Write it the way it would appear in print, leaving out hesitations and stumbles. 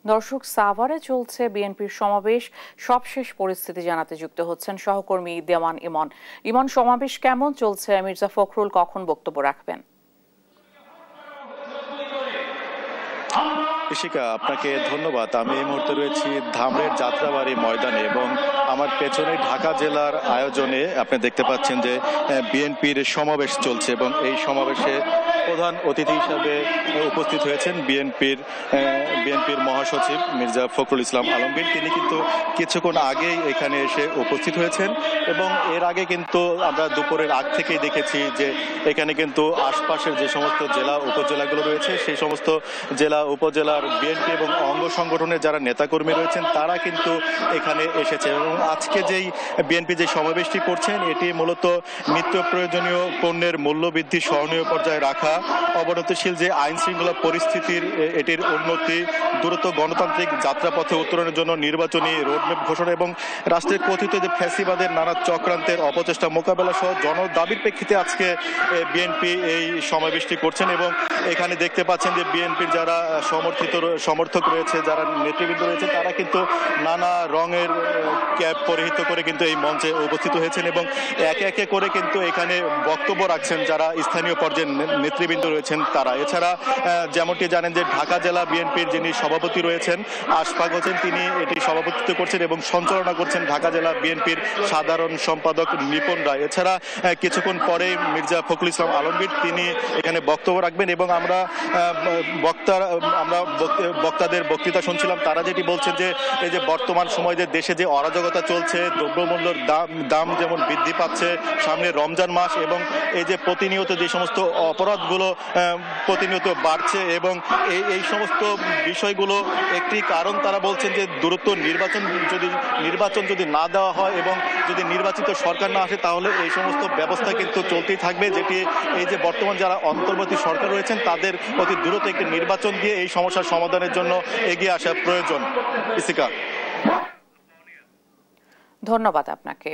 দর্শক, সাভারে চলছে বিএনপির সমাবেশ। সবশেষ পরিস্থিতি জানাতে যুক্ত হচ্ছেন সহকর্মী দেওয়ান ইমন। ইমন, সমাবেশ কেমন চলছে? মির্জা ফখরুল কখন বক্তব্য রাখবেন? ইশিকা, আপনাকে ধন্যবাদ। আমি এই মুহূর্তে রয়েছি ধামরের যাত্রাবাড়ি ময়দানে এবং আমার পেছনে ঢাকা জেলার আয়োজনে আপনি দেখতে পাচ্ছেন যে বিএনপির সমাবেশ চলছে এবং এই সমাবেশে প্রধান অতিথি হিসাবে উপস্থিত হয়েছেন বিএনপির মহাসচিব মির্জা ফখরুল ইসলাম আলমগীর। তিনি কিন্তু কিছুক্ষণ আগেই এখানে এসে উপস্থিত হয়েছেন এবং এর আগে কিন্তু আমরা দুপুরের আগ থেকেই দেখেছি যে এখানে কিন্তু আশপাশের যে সমস্ত জেলা উপজেলাগুলো রয়েছে সেই সমস্ত জেলা উপজেলার বিএনপি এবং অঙ্গ সংগঠনের যারা নেতাকর্মী রয়েছেন তারা কিন্তু এখানে এসেছে এবং আজকে যেই বিএনপি যে সমাবেশটি করছেন এটি মূলত নিত্য প্রয়োজনীয় পণ্যের মূল্যবৃদ্ধি সহনীয় পর্যায়ে রাখা, অবনতিশীল যে আইন শৃঙ্খলা পরিস্থিতির এটির উন্নতি, দ্রুত গণতান্ত্রিক যাত্রাপথে উত্তরণের জন্য নির্বাচনী রোডম্যাপ ঘোষণা এবং রাষ্ট্রের কথিত যে ফ্যাসিবাদের নানা চক্রান্তের অপচেষ্টা মোকাবেলা সহ জনদাবির প্রেক্ষিতে আজকে বিএনপি এই সমাবেশটি করছেন এবং এখানে দেখতে পাচ্ছেন যে বিএনপির যারা সমর্থক রয়েছে, যারা নেতৃবৃন্দ রয়েছে তারা কিন্তু নানা রঙের ক্যাপ পরিহিত করে কিন্তু এই মঞ্চে উপস্থিত হয়েছেন এবং একে একে করে কিন্তু এখানে বক্তব্য রাখছেন যারা স্থানীয় পর্যায়ের নেতৃবৃন্দ রয়েছেন তারা। এছাড়া যেমনটি জানেন যে ঢাকা জেলা বিএনপির যিনি সভাপতি রয়েছেন আশফাক হোসেন, তিনি এটি সভাপতিত্ব করছেন এবং সঞ্চালনা করছেন ঢাকা জেলা বিএনপির সাধারণ সম্পাদক নিপন রায়। এছাড়া কিছুক্ষণ পরে মির্জা ফখরুল ইসলাম আলমগীর তিনি এখানে বক্তব্য রাখবেন এবং আমরা বক্তাদের বক্তৃতা শুনছিলাম। তারা যেটি বলছেন যে এই যে বর্তমান সময় যে দেশে যে অরাজকতা চলছে, দ্রব্যমূল্যের দাম যেমন বৃদ্ধি পাচ্ছে, সামনে রমজান মাস এবং এই যে প্রতিনিয়ত যে সমস্ত অপরাধগুলো প্রতিনিয়ত বাড়ছে এবং এই সমস্ত বিষয়গুলো একটি কারণ তারা বলছেন যে দ্রুত নির্বাচন যদি না দেওয়া হয় এবং যদি নির্বাচিত সরকার না আসে তাহলে এই সমস্ত ব্যবস্থা কিন্তু চলতেই থাকবে, যেটি এই যে বর্তমান যারা অন্তর্বর্তী সরকার রয়েছেন তাদের অতি দ্রুত একটি নির্বাচন দিয়ে এই সমস্যার সমাধানের জন্য এগিয়ে আসা প্রয়োজন। ইসিকা, ধন্যবাদ আপনাকে।